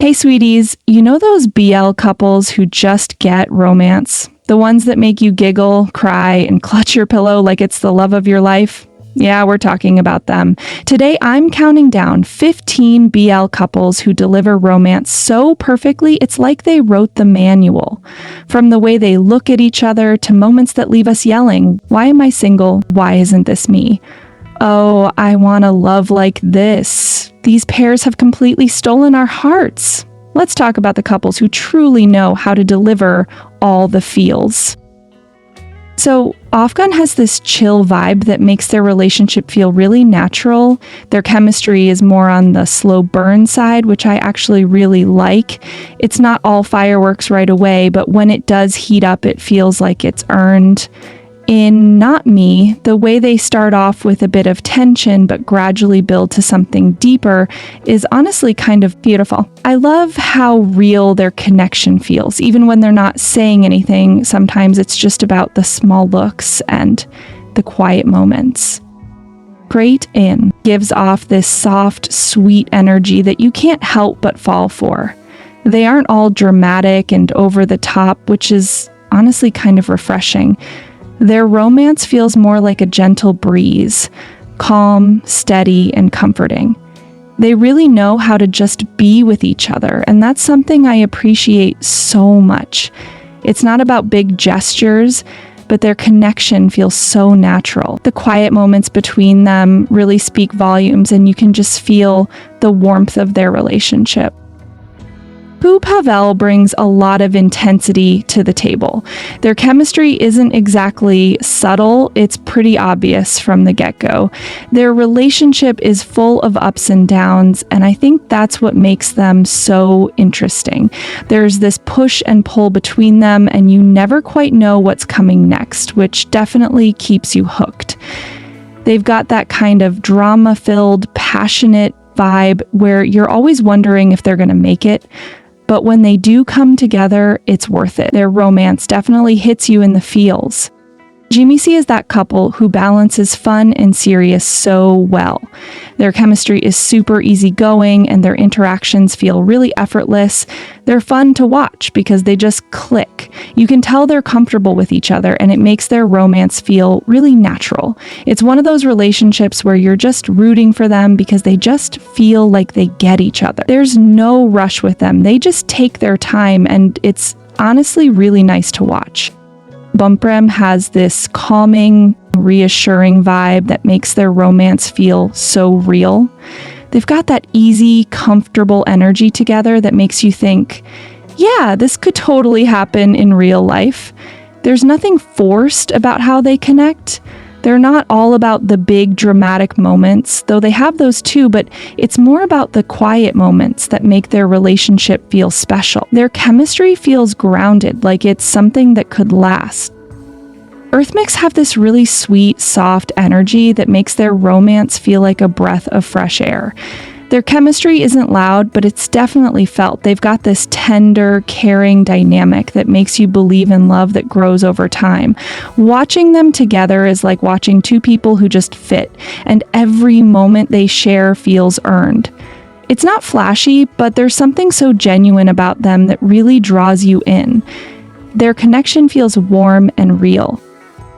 Hey sweeties, you know those BL couples who just get romance? The ones that make you giggle, cry, and clutch your pillow like it's the love of your life? Yeah, we're talking about them. Today I'm counting down 15 BL couples who deliver romance so perfectly it's like they wrote the manual. From the way they look at each other to moments that leave us yelling, "Why am I single? Why isn't this me?" Oh, I want a love like this. These pairs have completely stolen our hearts. Let's talk about the couples who truly know how to deliver all the feels. So, Offgun has this chill vibe that makes their relationship feel really natural. Their chemistry is more on the slow burn side, which I actually really like. It's not all fireworks right away, but when it does heat up, it feels like it's earned. In Not Me, the way they start off with a bit of tension but gradually build to something deeper is honestly kind of beautiful. I love how real their connection feels. Even when they're not saying anything, sometimes it's just about the small looks and the quiet moments. Great In gives off this soft, sweet energy that you can't help but fall for. They aren't all dramatic and over the top, which is honestly kind of refreshing. Their romance feels more like a gentle breeze, calm, steady, and comforting. They really know how to just be with each other, and that's something I appreciate so much. It's not about big gestures, but their connection feels so natural. The quiet moments between them really speak volumes, and you can just feel the warmth of their relationship. Pavel brings a lot of intensity to the table. Their chemistry isn't exactly subtle, it's pretty obvious from the get-go. Their relationship is full of ups and downs, and I think that's what makes them so interesting. There's this push and pull between them, and you never quite know what's coming next, which definitely keeps you hooked. They've got that kind of drama-filled, passionate vibe where you're always wondering if they're going to make it. But when they do come together, it's worth it. Their romance definitely hits you in the feels. Jimmy is that couple who balances fun and serious so well. Their chemistry is super easygoing and their interactions feel really effortless. They're fun to watch because they just click. You can tell they're comfortable with each other and it makes their romance feel really natural. It's one of those relationships where you're just rooting for them because they just feel like they get each other. There's no rush with them. They just take their time and it's honestly really nice to watch. Bumprem has this calming, reassuring vibe that makes their romance feel so real. They've got that easy, comfortable energy together that makes you think, yeah, this could totally happen in real life. There's nothing forced about how they connect. They're not all about the big dramatic moments, though they have those too, but it's more about the quiet moments that make their relationship feel special. Their chemistry feels grounded, like it's something that could last. EarthMix have this really sweet, soft energy that makes their romance feel like a breath of fresh air. Their chemistry isn't loud, but it's definitely felt. They've got this tender, caring dynamic that makes you believe in love that grows over time. Watching them together is like watching two people who just fit, and every moment they share feels earned. It's not flashy, but there's something so genuine about them that really draws you in. Their connection feels warm and real.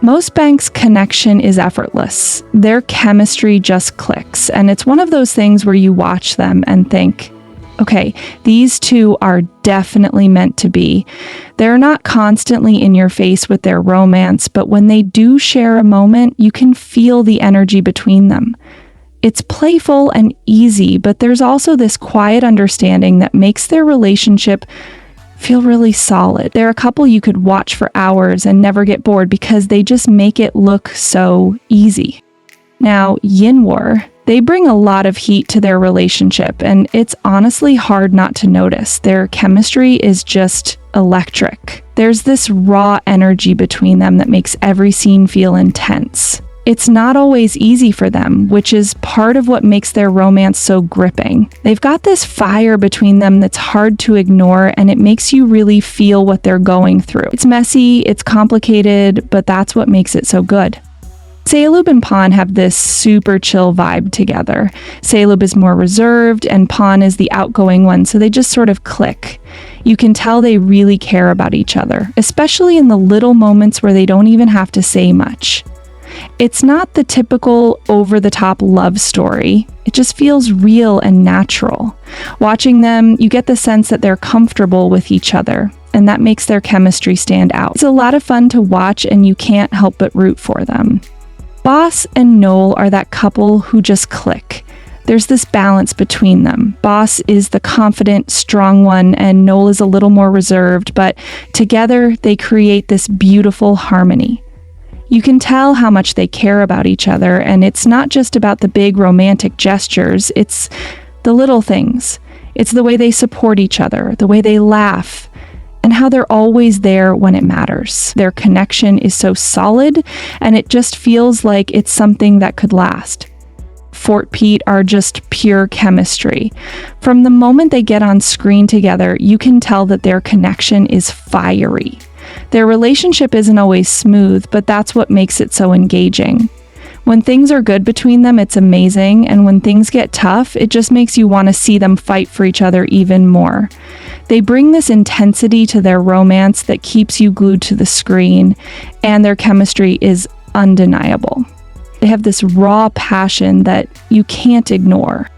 Most banks' connection is effortless. Their chemistry just clicks, and it's one of those things where you watch them and think, okay, these two are definitely meant to be. They're not constantly in your face with their romance, but when they do share a moment, you can feel the energy between them. It's playful and easy, but there's also this quiet understanding that makes their relationship feel really solid. They're a couple you could watch for hours and never get bored because they just make it look so easy. Now, Yuno War, they bring a lot of heat to their relationship, and it's honestly hard not to notice. Their chemistry is just electric. There's this raw energy between them that makes every scene feel intense. It's not always easy for them, which is part of what makes their romance so gripping. They've got this fire between them that's hard to ignore, and it makes you really feel what they're going through. It's messy, it's complicated, but that's what makes it so good. Sealo and Pon have this super chill vibe together. Sealo is more reserved and Pon is the outgoing one, so they just sort of click. You can tell they really care about each other, especially in the little moments where they don't even have to say much. It's not the typical over-the-top love story. It just feels real and natural. Watching them, you get the sense that they're comfortable with each other, and that makes their chemistry stand out. It's a lot of fun to watch, and you can't help but root for them. Boss and Noel are that couple who just click. There's this balance between them. Boss is the confident, strong one, and Noel is a little more reserved, but together they create this beautiful harmony. You can tell how much they care about each other, and it's not just about the big romantic gestures, it's the little things. It's the way they support each other, the way they laugh, and how they're always there when it matters. Their connection is so solid, and it just feels like it's something that could last. Fort Pete are just pure chemistry. From the moment they get on screen together, you can tell that their connection is fiery. Their relationship isn't always smooth, but that's what makes it so engaging. When things are good between them, it's amazing, and when things get tough, it just makes you want to see them fight for each other even more. They bring this intensity to their romance that keeps you glued to the screen, and their chemistry is undeniable. They have this raw passion that you can't ignore.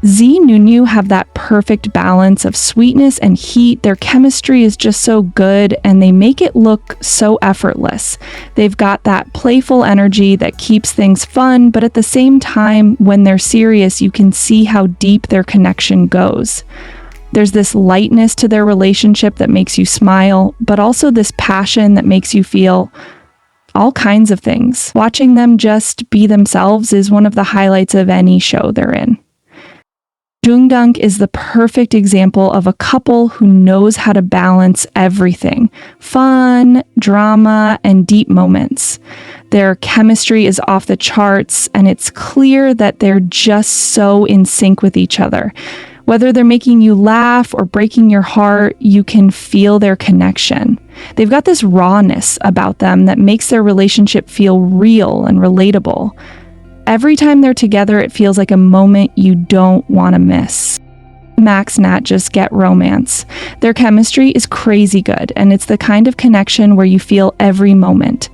ZeeNunew have that perfect balance of sweetness and heat. Their chemistry is just so good, and they make it look so effortless. They've got that playful energy that keeps things fun, but at the same time, when they're serious, you can see how deep their connection goes. There's this lightness to their relationship that makes you smile, but also this passion that makes you feel all kinds of things. Watching them just be themselves is one of the highlights of any show they're in. JoongDunk is the perfect example of a couple who knows how to balance everything: fun, drama, and deep moments. Their chemistry is off the charts, and it's clear that they're just so in sync with each other. Whether they're making you laugh or breaking your heart, you can feel their connection. They've got this rawness about them that makes their relationship feel real and relatable. Every time they're together, it feels like a moment you don't want to miss. Max Nat just get romance. Their chemistry is crazy good, and it's the kind of connection where you feel every moment.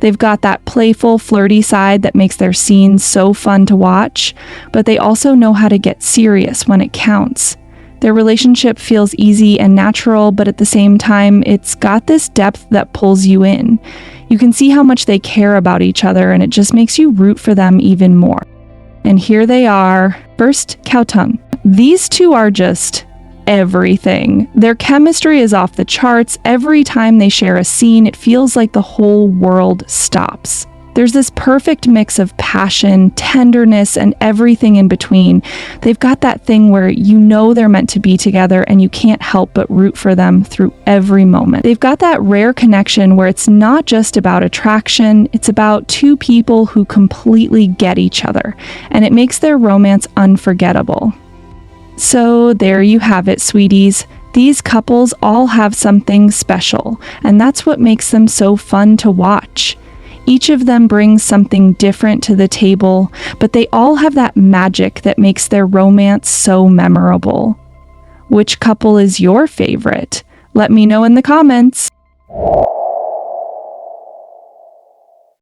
They've got that playful, flirty side that makes their scenes so fun to watch, but they also know how to get serious when it counts. Their relationship feels easy and natural, but at the same time, it's got this depth that pulls you in. You can see how much they care about each other, and it just makes you root for them even more. And here they are, FirstKhaotung. These two are just everything. Their chemistry is off the charts. Every time they share a scene, it feels like the whole world stops. There's this perfect mix of passion, tenderness, and everything in between. They've got that thing where you know they're meant to be together and you can't help but root for them through every moment. They've got that rare connection where it's not just about attraction, it's about two people who completely get each other, and it makes their romance unforgettable. So there you have it, sweeties. These couples all have something special, and that's what makes them so fun to watch. Each of them brings something different to the table, but they all have that magic that makes their romance so memorable. Which couple is your favorite? Let me know in the comments.